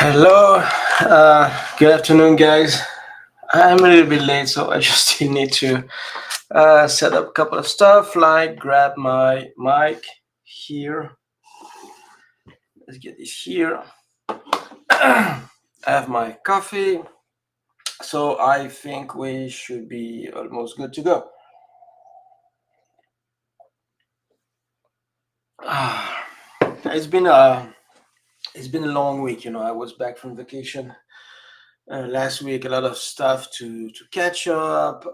Hello, good afternoon, guys. I'm a little bit late, so I just still need to set up a couple of stuff, like grab my mic here. Let's get this here. I have my coffee, so I think we should be almost good to go. Ah, it's been a long week. I was back from vacation last week. A lot of stuff to catch up.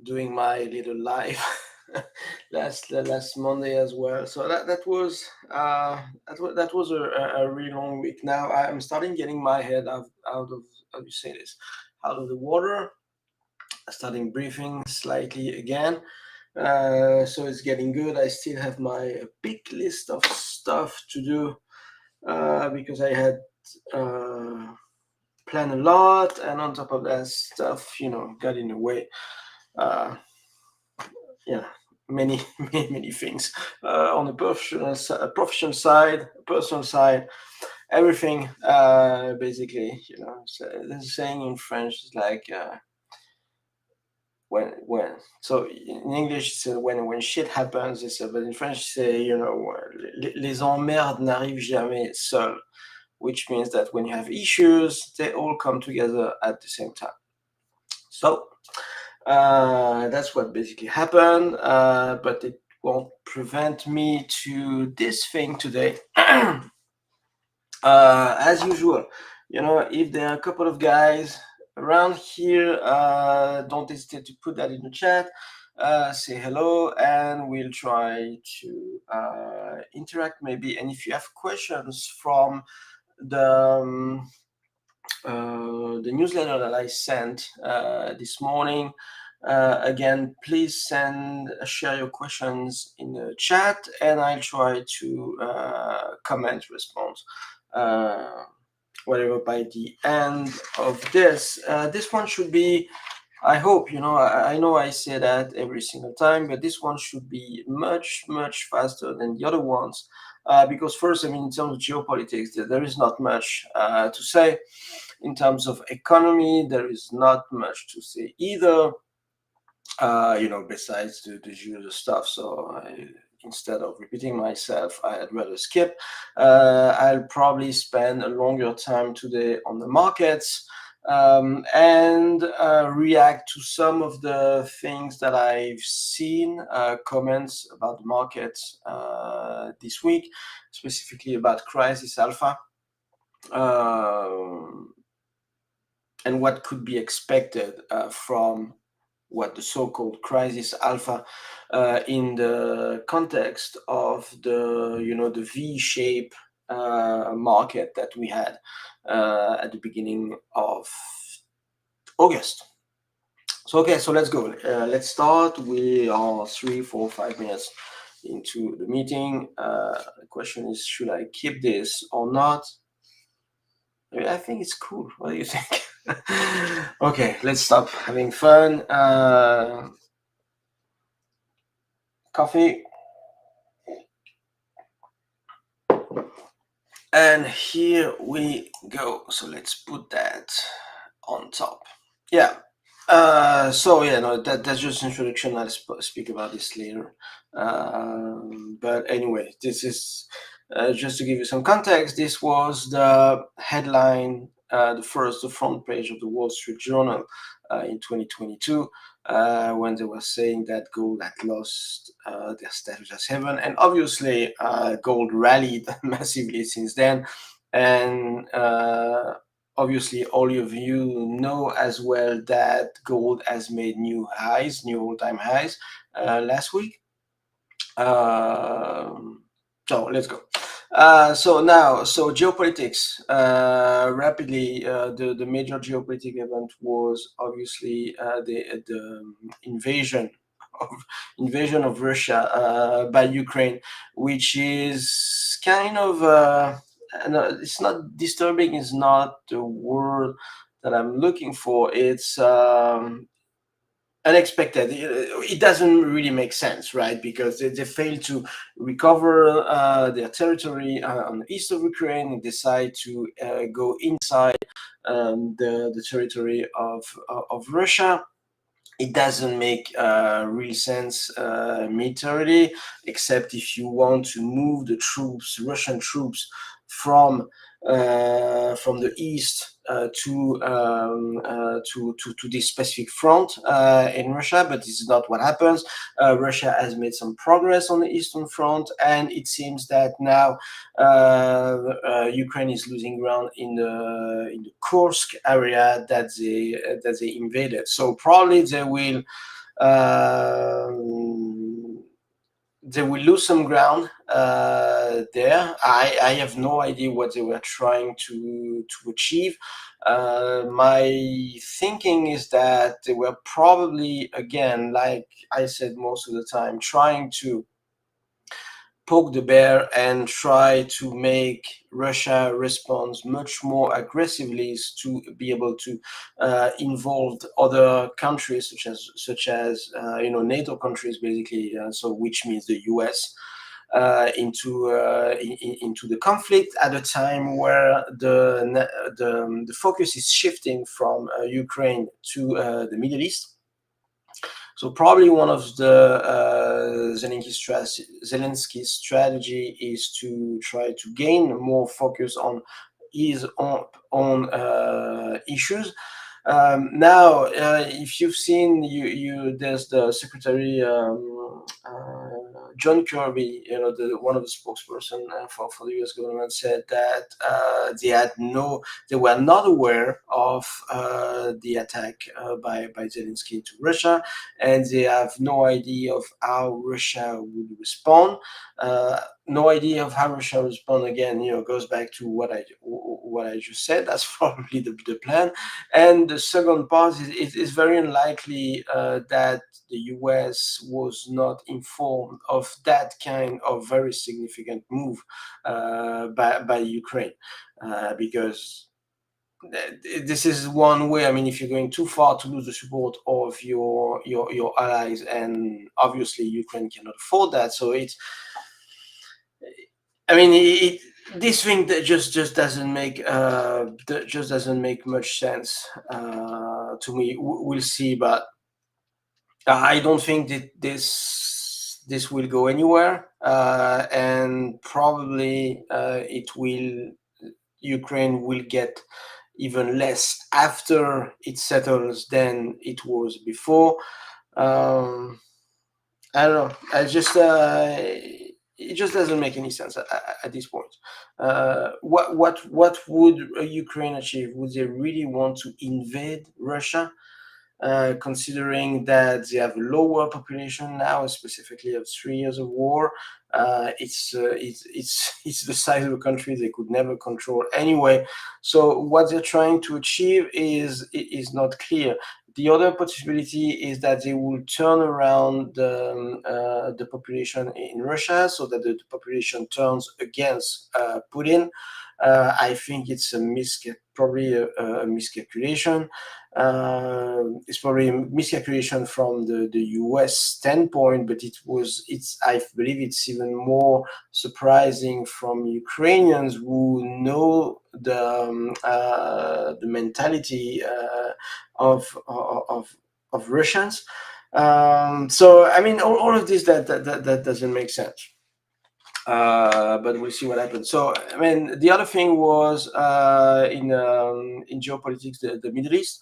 Doing my little live last Monday as well. So that was a really long week. Now I'm starting getting my head out of, how do you say this, out of the water. Starting breathing slightly again. So it's getting good. I still have my big list of stuff to do because I had planned a lot, and on top of that stuff, got in the way. Uh, yeah, many many things on the professional side, personal side, everything. Basically, so there's a saying in French. It's like when so in English it's when shit happens. It's but in French say les emmerdes n'arrivent jamais seuls, which means that when you have issues, they all come together at the same time. So that's what basically happened, but it won't prevent me to this thing today. As usual, if there are a couple of guys around here, don't hesitate to put that in the chat. Say hello, and we'll try to interact maybe. And if you have questions from the newsletter that I sent this morning, again, please share your questions in the chat, and I'll try to respond, whatever, by the end of this. This one should be, I hope, I know I say that every single time, but this one should be much, much faster than the other ones. Because first, in terms of geopolitics, there is not much to say. In terms of economy, there is not much to say either, besides the usual stuff. So instead of repeating myself, I'd rather skip. I'll probably spend a longer time today on the markets, and react to some of the things that I've seen, comments about the markets this week, specifically about Crisis Alpha. And what could be expected from what the so-called Crisis Alpha, in the context of the V-shape market that we had at the beginning of August. So let's go. Let's start. We are 3, 4, 5 minutes into the meeting. The question is, should I keep this or not? I think it's cool. What do you think? Okay, let's stop having fun. Coffee. And here we go. So let's put that on top. Yeah. That's just introduction. I'll speak about this later. But anyway, this is just to give you some context. This was the headline, the front page of the Wall Street Journal in 2022, when they were saying that gold had lost their status as heaven, and obviously gold rallied massively since then, and obviously, all of you know as well that gold has made new all-time highs last week. So let's go. So geopolitics, rapidly. The major geopolitical event was obviously the invasion of Russia by Ukraine, which is kind of. No, it's not disturbing. Is not the word that I'm looking for. It's unexpected. It doesn't really make sense, right? Because they failed to recover their territory on the east of Ukraine and decide to go inside the territory of Russia. It doesn't make real sense militarily, except if you want to move the troops, Russian troops, from the east to this specific front in Russia, but this is not what happens. Russia has made some progress on the eastern front, and it seems that now Ukraine is losing ground in the Kursk area that they invaded. So probably they will lose some ground there. I have no idea what they were trying to achieve. My thinking is that they were probably, again, like I said most of the time, trying to poke the bear and try to make Russia respond much more aggressively to be able to involve other countries NATO countries, basically, so which means the US. Into the conflict at a time where the focus is shifting from Ukraine to the Middle East. So probably one of the Zelensky's strategy is to try to gain more focus on his own issues. Now, if you've seen, there's the Secretary John Kirby, one of the spokesperson for the U.S. government, said that they were not aware of the attack by Zelensky to Russia, and they have no idea of how Russia would respond. No idea of how Russia will respond, again, goes back to what I just said. That's probably the plan. And the second part is very unlikely that the US was not informed of that kind of very significant move by Ukraine, because this is one way. I mean, if you're going too far to lose the support of your allies, and obviously Ukraine cannot afford that. So this thing that just doesn't make much sense to me. We'll see, but I don't think that this will go anywhere, and probably Ukraine will get even less after it settles than it was before. I don't know. It just doesn't make any sense at this point. What would Ukraine achieve? Would they really want to invade Russia? Considering that they have lower population now, specifically of 3 years of war. It's the size of a country they could never control anyway. So what they're trying to achieve is not clear. The other possibility is that they will turn around the population in Russia, so that the population turns against Putin. I think it's probably a miscalculation. It's probably a miscalculation from the US standpoint, but I believe it's even more surprising from Ukrainians who know the mentality of Russians. So I mean, all of this that doesn't make sense. But we'll see what happens. So I mean, the other thing was in geopolitics, the Middle East.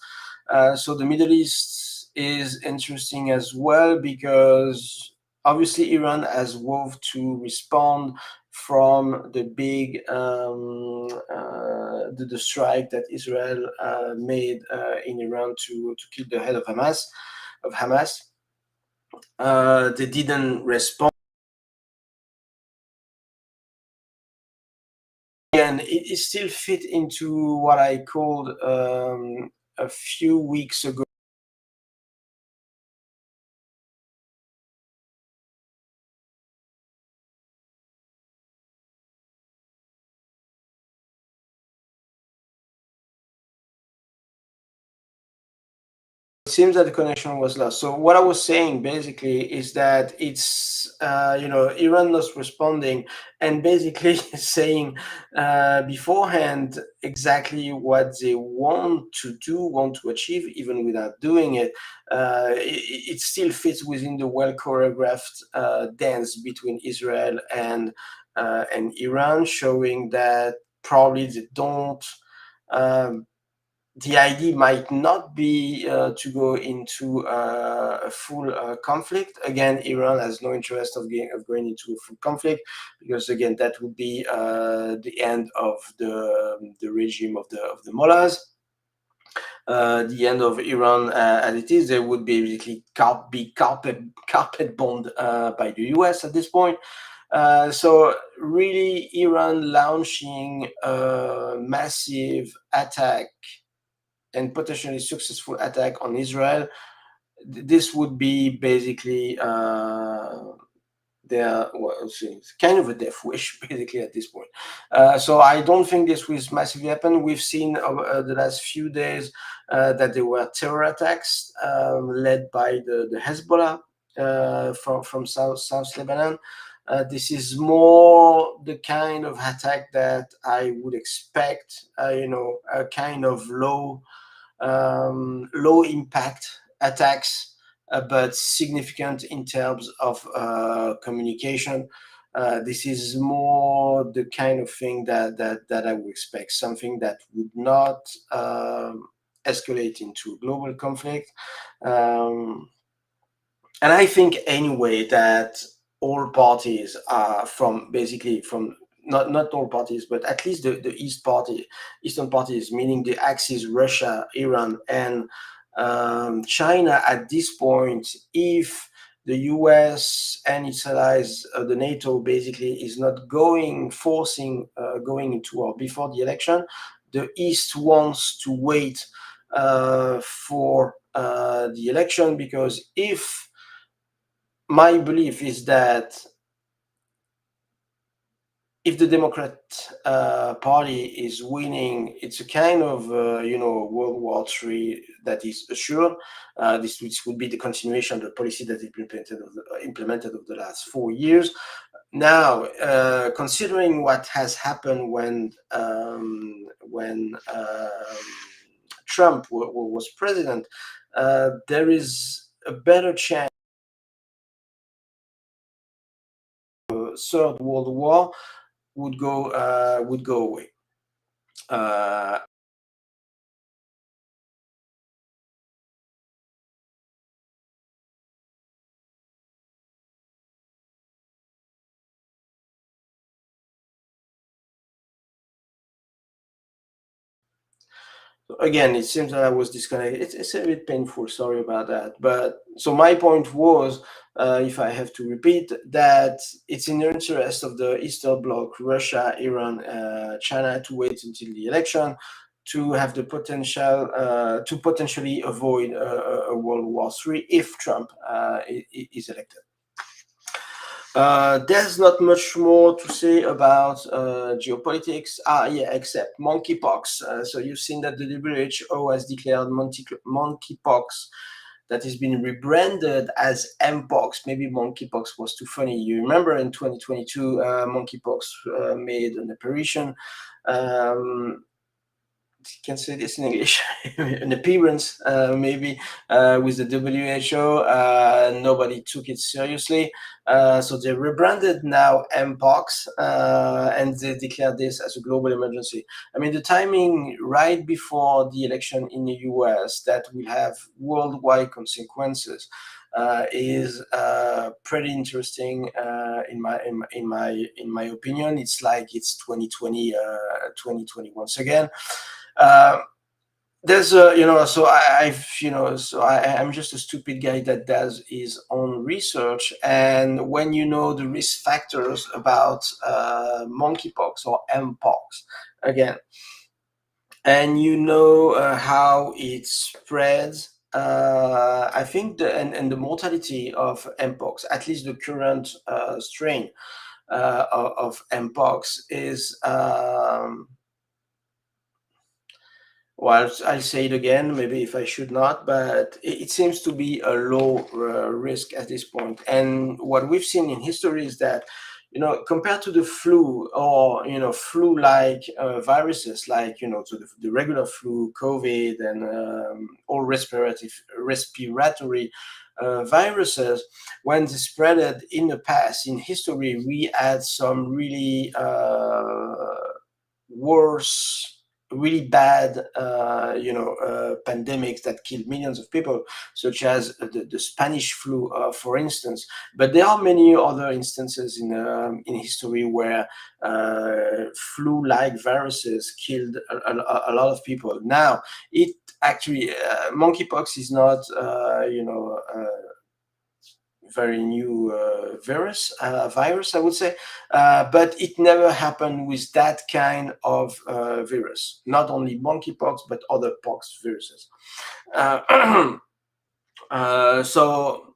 So the Middle East is interesting as well, because obviously Iran has vowed to respond from the big the strike that Israel made in Iran to kill the head of Hamas. They didn't respond. And it still fit into what I called a few weeks ago seems that the connection was lost. So what I was saying basically is that it's Iran not responding and basically saying beforehand exactly what they want to do, want to achieve, even without doing it. It still fits within the well choreographed dance between Israel and Iran, showing that probably they don't. Um, the idea might not be to go into a full conflict. Again, Iran has no interest of going into a full conflict, because again, that would be the end of the regime of the mullahs. The end of Iran as it is. They would basically be carpet bombed by the US at this point. So really, Iran launching a massive attack and potentially successful attack on Israel, this would be basically it's kind of a death wish, basically, at this point. So I don't think this will massively happen. We've seen the last few days that there were terror attacks led by the Hezbollah from South Lebanon. This is more the kind of attack that I would expect, a kind of low impact attacks, but significant in terms of communication. This is more the kind of thing that I would expect, something that would not escalate into a global conflict. And I think anyway that all parties are from not all parties, but at least the Eastern parties, meaning the axis Russia, Iran, and China at this point, if the US and its allies, the NATO basically is not going into war before the election, the East wants to wait for the election, because if my belief is that if the Democrat Party is winning, it's a kind of World War III that is assured. This which would be the continuation of the policy that is implemented over the last 4 years. Now, considering what has happened when Trump was president, there is a better chance Third World War would go away. Again, it seems that I was disconnected. It's a bit painful. Sorry about that. But so my point was, if I have to repeat, that it's in the interest of the Eastern Bloc, Russia, Iran, China, to wait until the election to have the potential to potentially avoid a World War III if Trump is elected. There's not much more to say about geopolitics. Yeah, except monkeypox. So you've seen that the WHO has declared monkeypox, that has been rebranded as mpox. Maybe monkeypox was too funny. You remember in 2022, monkeypox made an apparition. Can say this in English, an appearance, maybe, with the WHO. Nobody took it seriously. So they rebranded now Mpox, and they declared this as a global emergency. I mean, the timing right before the election in the US that will have worldwide consequences is pretty interesting in my opinion. It's like it's 2020 once again. There's so I'm just a stupid guy that does his own research, and when you know the risk factors about monkeypox or mpox, again, and you know how it spreads, I think and the mortality of mpox, at least the current strain of mpox, is Well, I'll say it again, maybe if I should not, but it seems to be a low risk at this point. And what we've seen in history is that, compared to the flu, or flu-like viruses, like to the regular flu, COVID, and all respiratory viruses, when they spreaded in the past, in history, we had some really worse, really bad, pandemics that killed millions of people, such as the Spanish flu, for instance. But there are many other instances in history where flu-like viruses killed a lot of people. Now, it actually, monkeypox is not, very new virus, I would say, but it never happened with that kind of virus. Not only monkeypox, but other pox viruses. Uh, so,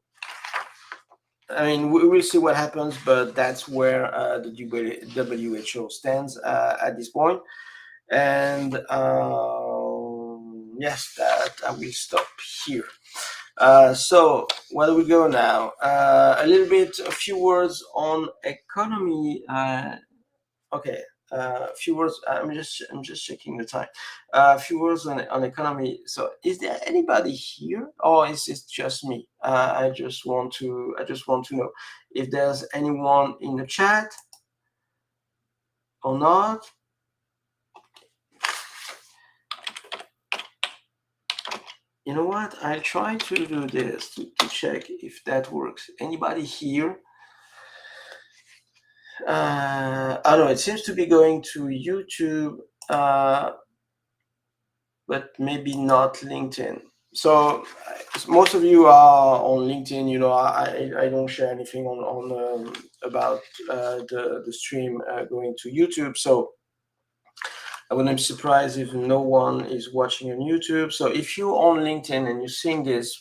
I mean, we will see what happens, but that's where the WHO stands at this point. And yes, that I will stop here. So where do we go now? A few words on economy. Okay, a few words. I'm just checking the time. A few words on economy. So, is there anybody here, or is it just me? I just want to know if there's anyone in the chat or not. You know what? I'll try to do this to check if that works. Anybody here? I don't know. It seems to be going to YouTube, but maybe not LinkedIn. So most of you are on LinkedIn. I don't share anything on about the stream going to YouTube. So I wouldn't be surprised if no one is watching on YouTube. So if you're on LinkedIn and you're seeing this,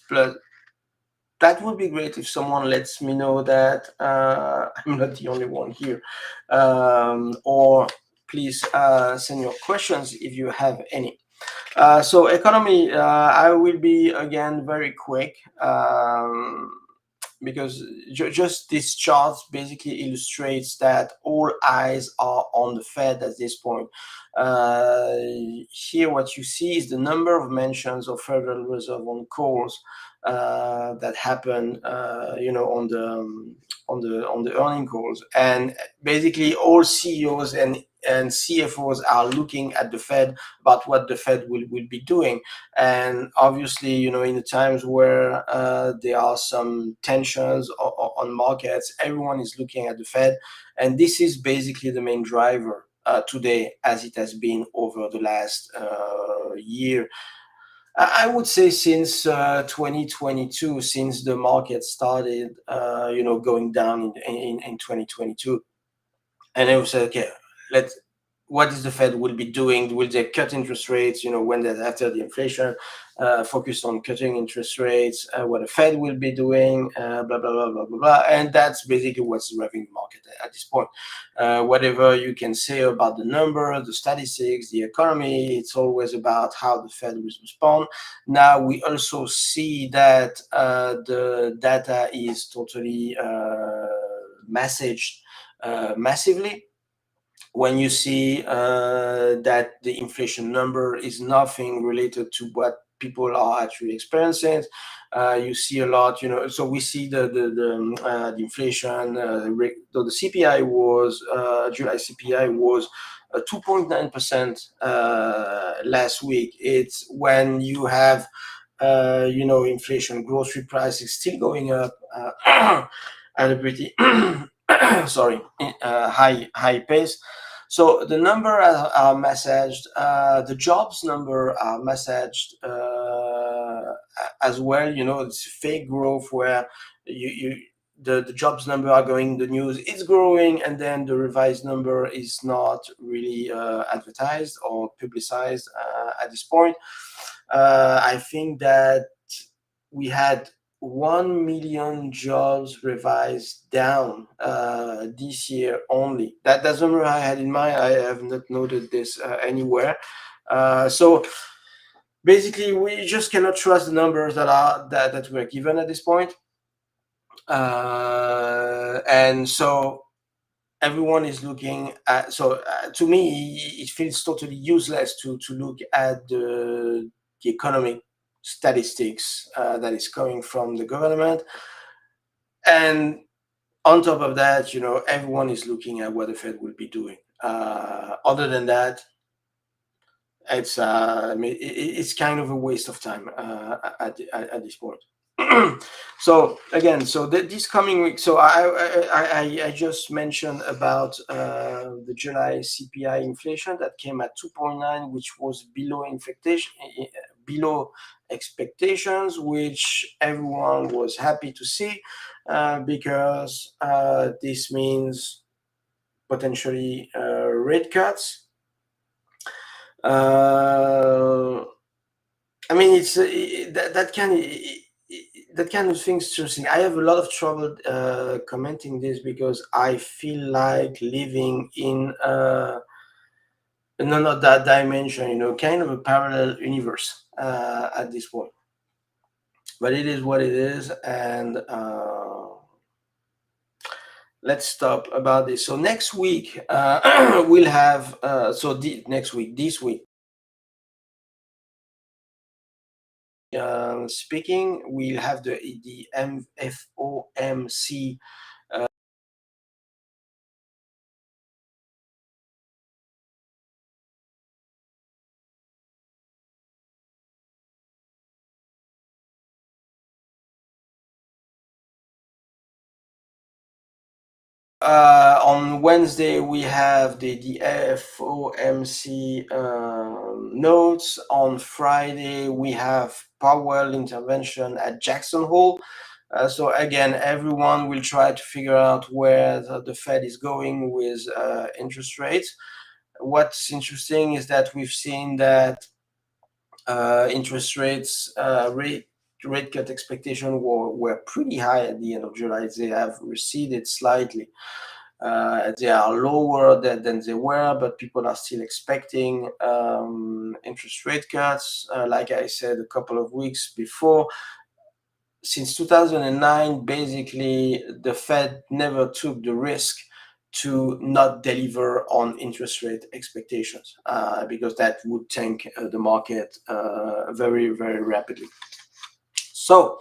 that would be great if someone lets me know that I'm not the only one here. Or please send your questions if you have any. So economy, I will be again very quick, because just this chart basically illustrates that all eyes are on the Fed at this point. Here, what you see is the number of mentions of Federal Reserve on calls that happen, on the earning calls, and basically all CEOs and CFOs are looking at the Fed about what the Fed will be doing. And obviously, in the times where there are some tensions on markets, everyone is looking at the Fed. And this is basically the main driver today, as it has been over the last year. I would say since 2022, since the market started, going down in 2022. And I was okay, let's what is the Fed will be doing? Will they cut interest rates? When that after the inflation, focus on cutting interest rates. What the Fed will be doing? Blah blah blah blah blah blah. And that's basically what's driving the market at this point. Whatever you can say about the number, the statistics, the economy, it's always about how the Fed will respond. Now we also see that the data is totally messaged massively. When you see that the inflation number is nothing related to what people are actually experiencing, you see a lot. So we see the inflation. The CPI was July CPI was 2.9% last week. It's when you have inflation, grocery prices still going up at a pretty sorry, high pace. So the number are messaged, the jobs number are messaged as well. It's fake growth where the jobs number are going the news, it's growing, and then the revised number is not really advertised or publicized at this point. I think that we had 1 million jobs revised down this year only. That's the number I had in mind. I have not noted this anywhere. So basically we just cannot trust the numbers that we're given at this point. And so everyone is looking at, so to me it feels totally useless to look at the economic statistics that is coming from the government. And on top of that, everyone is looking at what the Fed will be doing. Other than that, it's kind of a waste of time at this point. So again, this coming week, so I just mentioned about the July CPI inflation that came at 2.9, which was below expectations, which everyone was happy to see, because this means potentially rate cuts. I mean, it's that kind of thing is interesting. I have a lot of trouble commenting this because I feel like living in that dimension, kind of a parallel universe at this point. But it is what it is, and let's talk about this. So next week we'll have this week. Speaking, we'll have the FOMC on Wednesday. We have the FOMC notes. On Friday we have Powell intervention at Jackson Hole. So again, everyone will try to figure out where the Fed is going with interest rates. What's interesting is that we've seen that interest rates, rate cut expectation were pretty high at the end of July. They have receded slightly. They are lower than they were, but people are still expecting interest rate cuts. Like I said a couple of weeks before, since 2009, basically the Fed never took the risk to not deliver on interest rate expectations, because that would tank the market very, very rapidly. So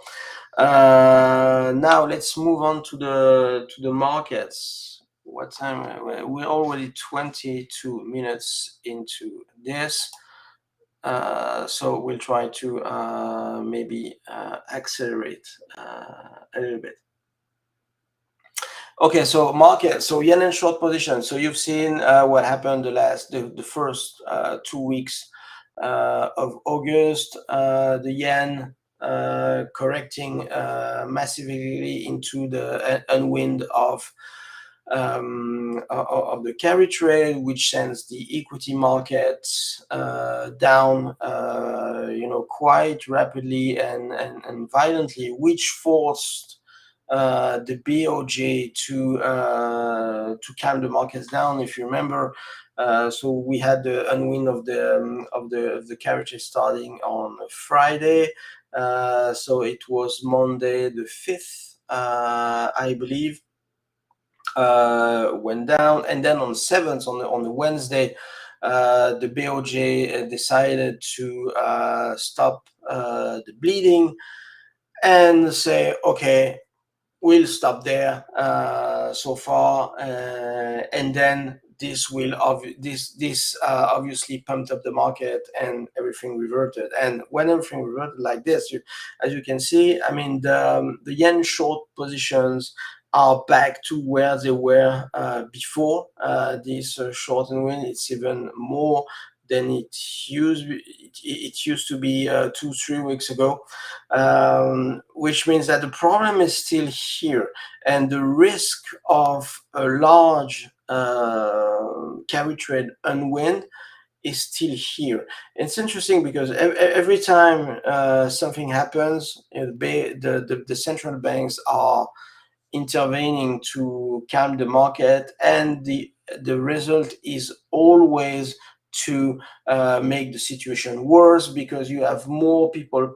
now let's move on to the markets. What time? We're already 22 minutes into this. So we'll try to maybe accelerate a little bit. Okay, so market, so yen and short position. So you've seen what happened the first 2 weeks of August. The yen correcting massively into the unwind of the carry trade, which sends the equity markets down, quite rapidly and violently, which forced the BOJ to calm the markets down. If you remember, so we had the unwind of the carry trade starting on Friday. So it was Monday the 5th, I believe. Went down, and then on 7th, on the Wednesday, the BOJ decided to stop the bleeding and say, okay, we'll stop there so far, and then this obviously pumped up the market, and everything reverted. And when everything reverted like this, as you can see, I mean, the yen short positions are back to where they were before this short and win. It's even more than it used to be 2-3 weeks ago, which means that the problem is still here, and the risk of a large carry trade unwind is still here. It's interesting because every time something happens, the central banks are intervening to calm the market, and the result is always to make the situation worse, because you have more people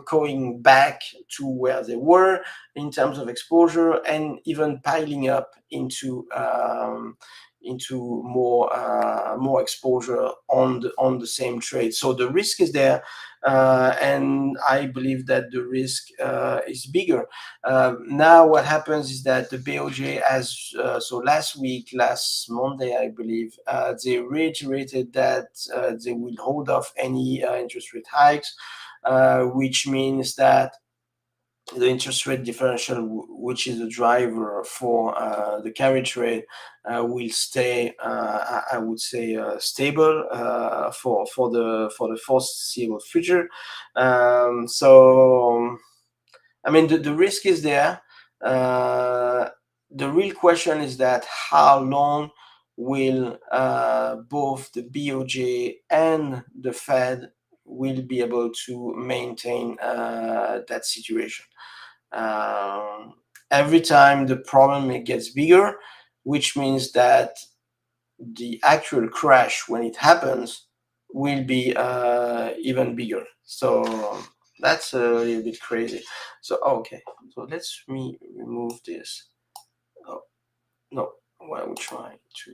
going back to where they were in terms of exposure, and even piling up into more exposure on the same trade. So the risk is there, and I believe that the risk is bigger. Now, what happens is that the BOJ has so last Monday, I believe, they reiterated that they will hold off any interest rate hikes, which means that the interest rate differential, which is a driver for the carry trade, will stay, I would say, stable for the foreseeable future. So, I mean, the risk is there. Uh, the real question is that how long will both the BOJ and the Fed will be able to maintain that situation. Um, every time the problem it gets bigger, which means that the actual crash when it happens will be even bigger. So that's a little bit crazy. So okay, so let's me remove this. Oh no, why we try to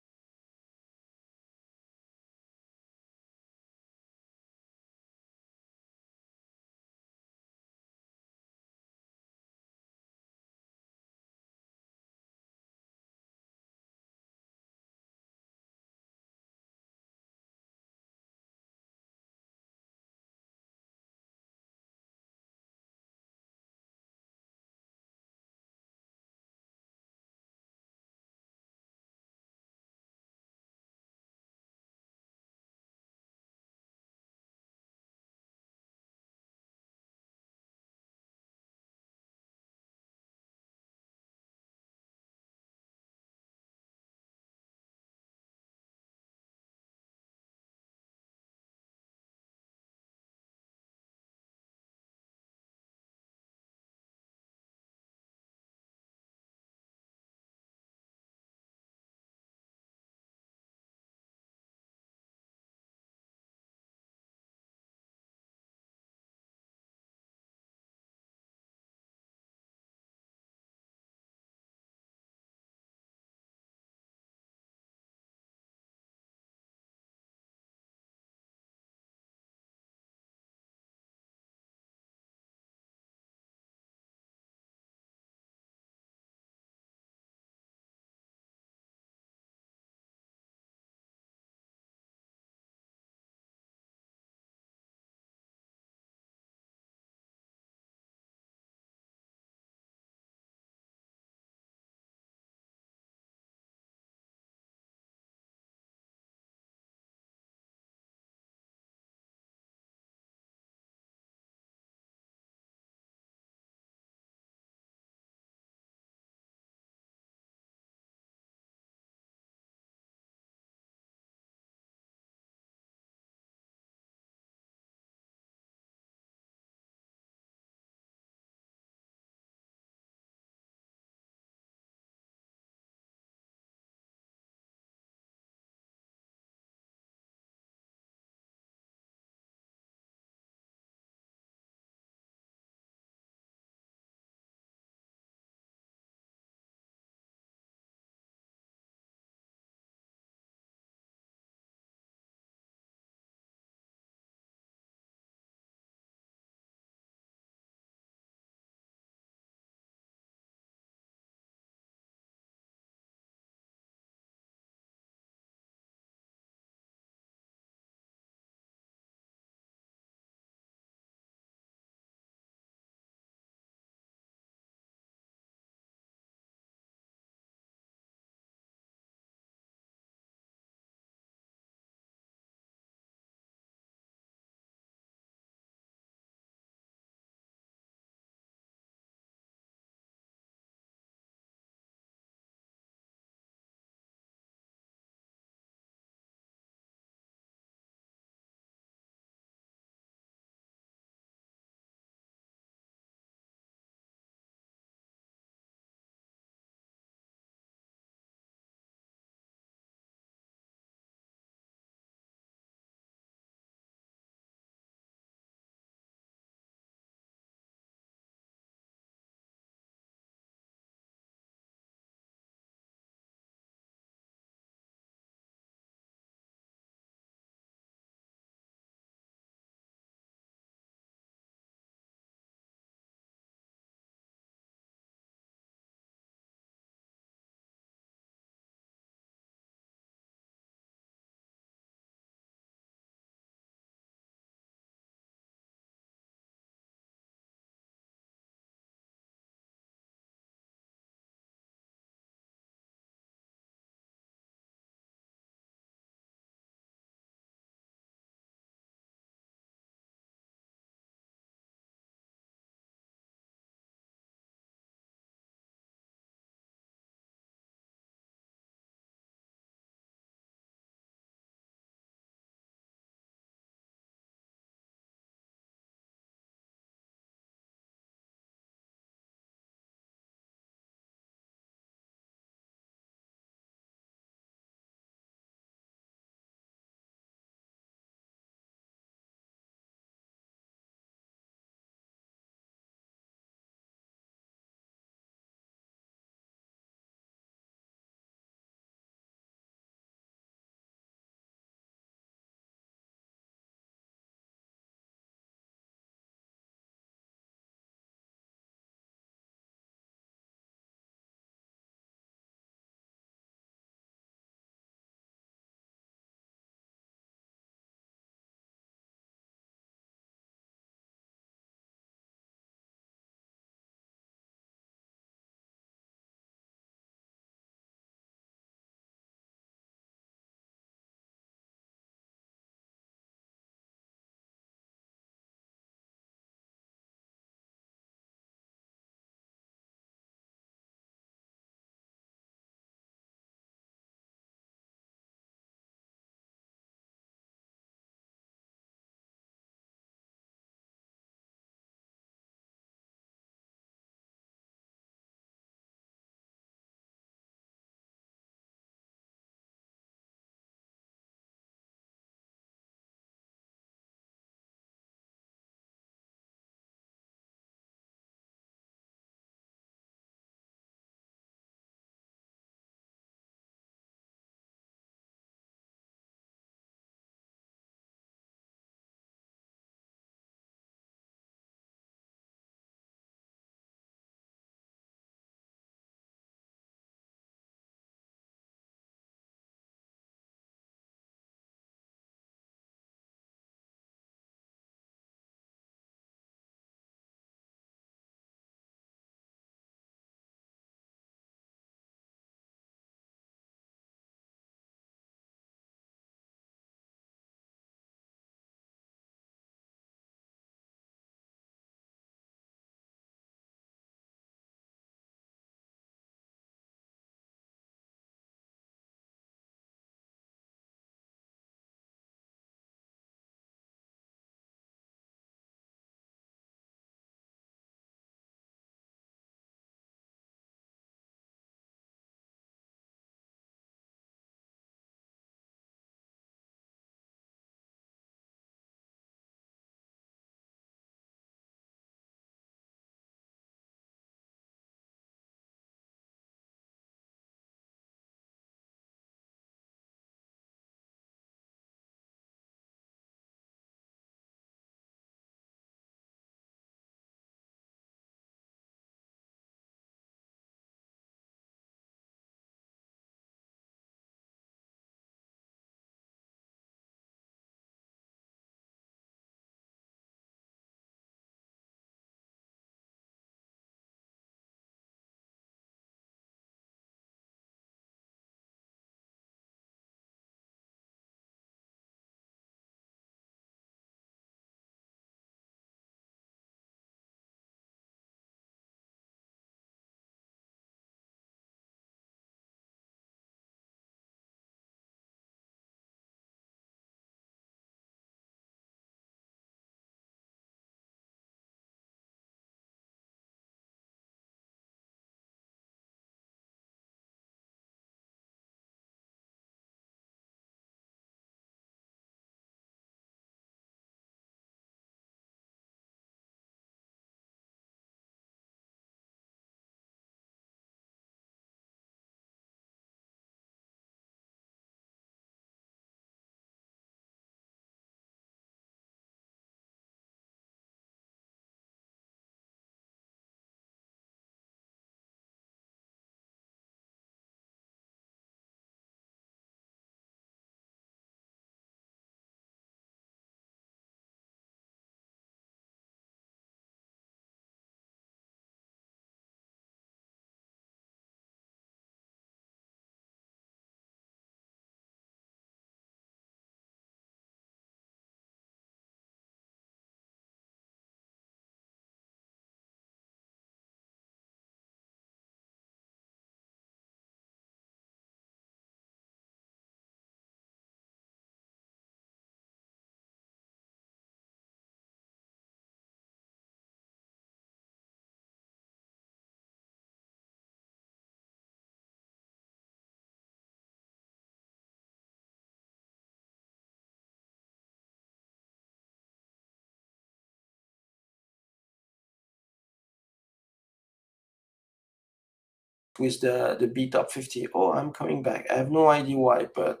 with the B top 50. Oh, I'm coming back. I have no idea why, but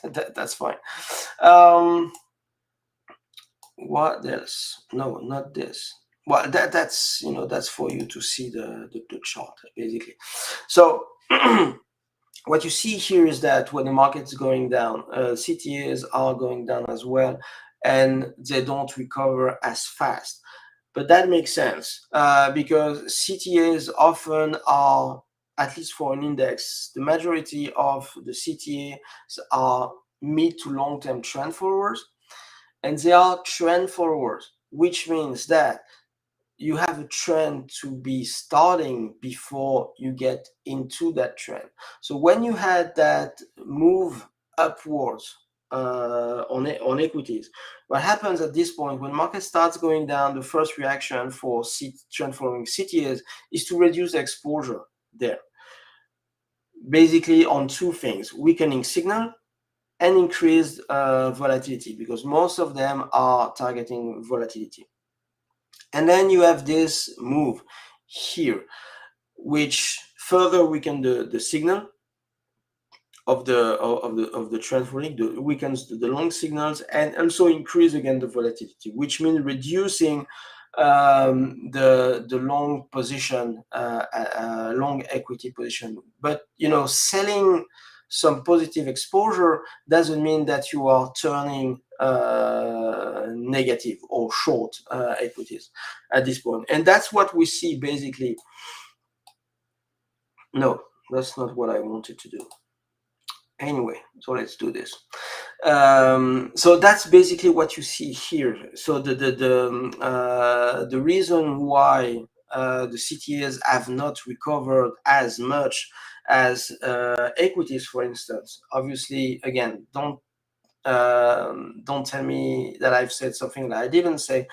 that's fine. What else? No, not this. Well, that's that's for you to see the chart basically. So what you see here is that when the market's going down, CTAs are going down as well, and they don't recover as fast. But that makes sense because CTAs often are, at least for an index, the majority of the CTAs are mid to long-term trend followers, and they are trend followers, which means that you have a trend to be starting before you get into that trend. So when you had that move upwards on equities, what happens at this point when market starts going down, the first reaction for trend following CTAs is to reduce exposure there, basically on two things: weakening signal and increased volatility, because most of them are targeting volatility. And then you have this move here, which further weaken the signal of the trend following, weakens the long signals, and also increase again the volatility, which means reducing the long position, long equity position. But selling some positive exposure doesn't mean that you are turning negative or short equities at this point. And that's what we see basically. No, that's not what I wanted to do. Anyway, so let's do this. So that's basically what you see here. So the reason why the CTAs have not recovered as much as equities, for instance. Obviously, again, don't tell me that I've said something that I didn't say.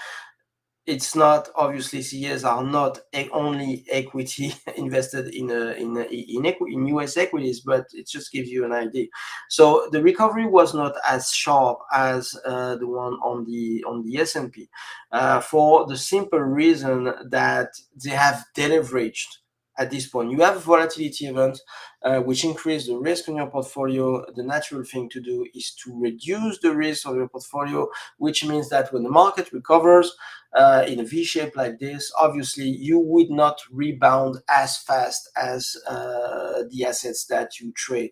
It's not, obviously, CEs are not only equity invested in US equities, but it just gives you an idea. So the recovery was not as sharp as the one on the S&P, for the simple reason that they have deleveraged. At this point, you have a volatility event, which increase the risk in your portfolio. The natural thing to do is to reduce the risk of your portfolio, which means that when the market recovers in a V shape like this, obviously you would not rebound as fast as the assets that you trade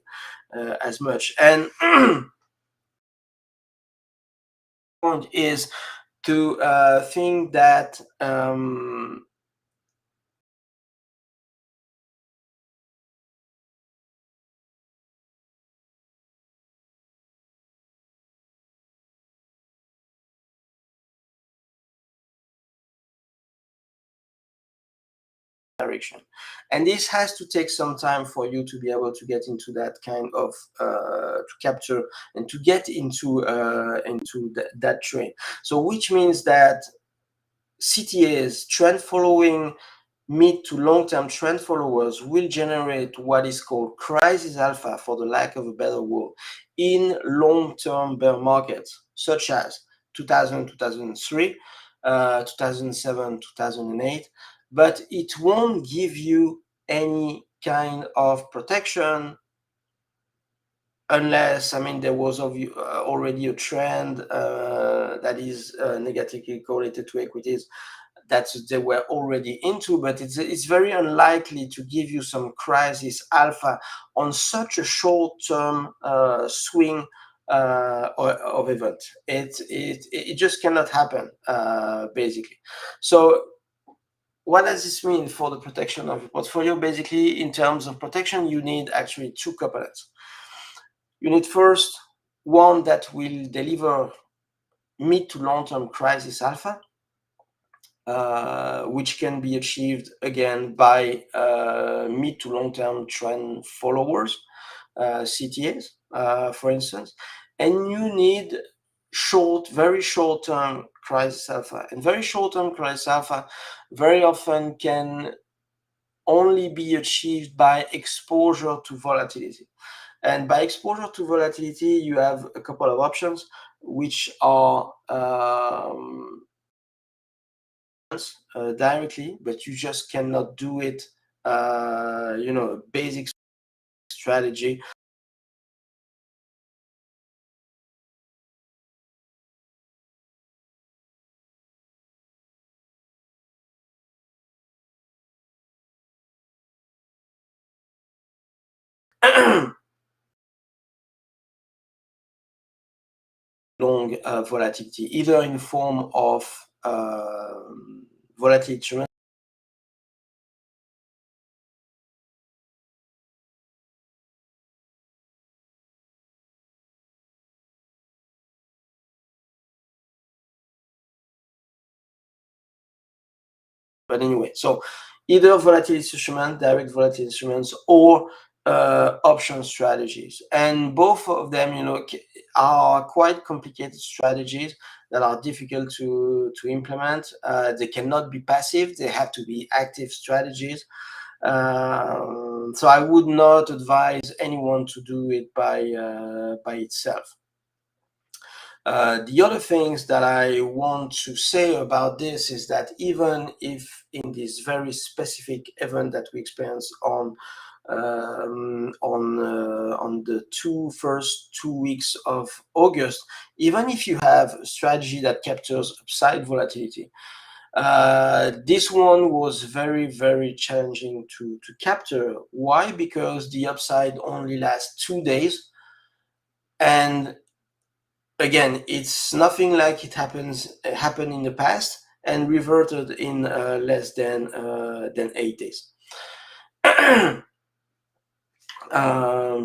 as much. And point is to think that direction, and this has to take some time for you to be able to get into that kind of to capture and to get into that trend. So which means that CTAs, trend following, mid to long-term trend followers, will generate what is called crisis alpha, for the lack of a better word, in long-term bear markets, such as 2000, 2003, 2007, 2008. But it won't give you any kind of protection unless, there was already a trend that is negatively correlated to equities that they were already into. But it's very unlikely to give you some crisis alpha on such a short-term swing of event. It just cannot happen, basically. So what does this mean for the protection of your portfolio? Basically, in terms of protection, you need actually two components. You need first one that will deliver mid to long-term crisis alpha, which can be achieved again by mid to long-term trend followers, CTAs, for instance. And you need very short-term crisis alpha. And very short-term crisis alpha very often can only be achieved by exposure to volatility. And by exposure to volatility, you have a couple of options, which are directly, but you just cannot do it basic strategy. Long volatility, either in form of volatility, but anyway, so either volatility instruments, direct volatility instruments, or option strategies, and both of them, are quite complicated strategies that are difficult to implement. They cannot be passive; they have to be active strategies. So I would not advise anyone to do it by itself. The other things that I want to say about this is that even if in this very specific event that we experienced on the first 2 weeks of August, even if you have a strategy that captures upside volatility, this one was very, very challenging to capture. Why? Because the upside only lasts 2 days, and again, it's nothing like it happened in the past and reverted in less than 8 days.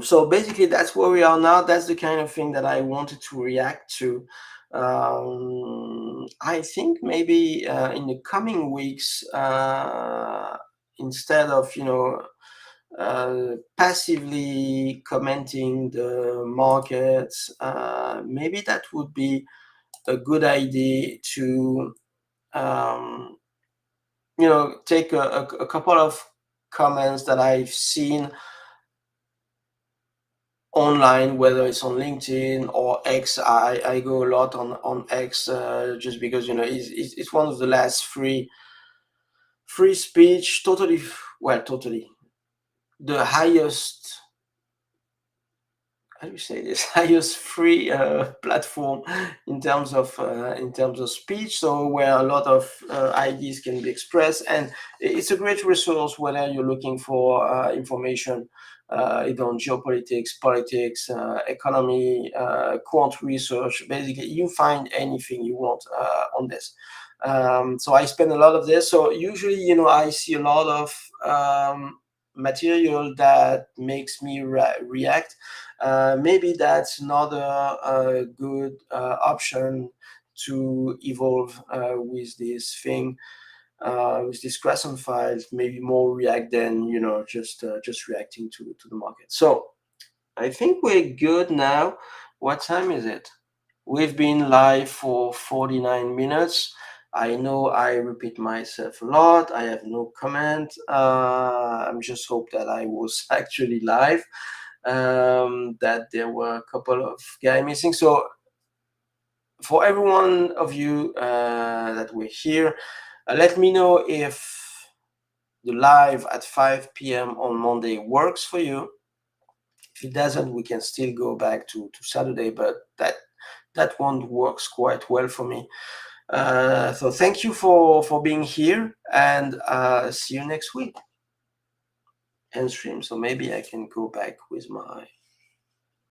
So basically, that's where we are now. That's the kind of thing that I wanted to react to. I think maybe in the coming weeks, instead of passively commenting the markets, maybe that would be a good idea to take a couple of comments that I've seen online, whether it's on LinkedIn or X. I go a lot on X, just because it's one of the last free speech, totally, well, totally the highest, how do you say this, highest free platform in terms of speech, so where a lot of ideas can be expressed, and it's a great resource whether you're looking for information either on geopolitics, politics, economy, quant research. Basically, you find anything you want on this. So I spend a lot of this. So usually, I see a lot of material that makes me react. Maybe that's another good option to evolve with this thing, with this Croissant files. Maybe more react than just reacting to the market. So I think we're good now. What time is it? We've been live for 49 minutes. I know I repeat myself a lot. I have no comment. I'm just hope that I was actually live, that there were a couple of guys missing. So for every one of you that were here, let me know if the live at 5 p.m. on Monday works for you. If it doesn't, we can still go back to Saturday, but that one works quite well for me. So thank you for being here, and see you next week. End stream. So maybe I can go back with my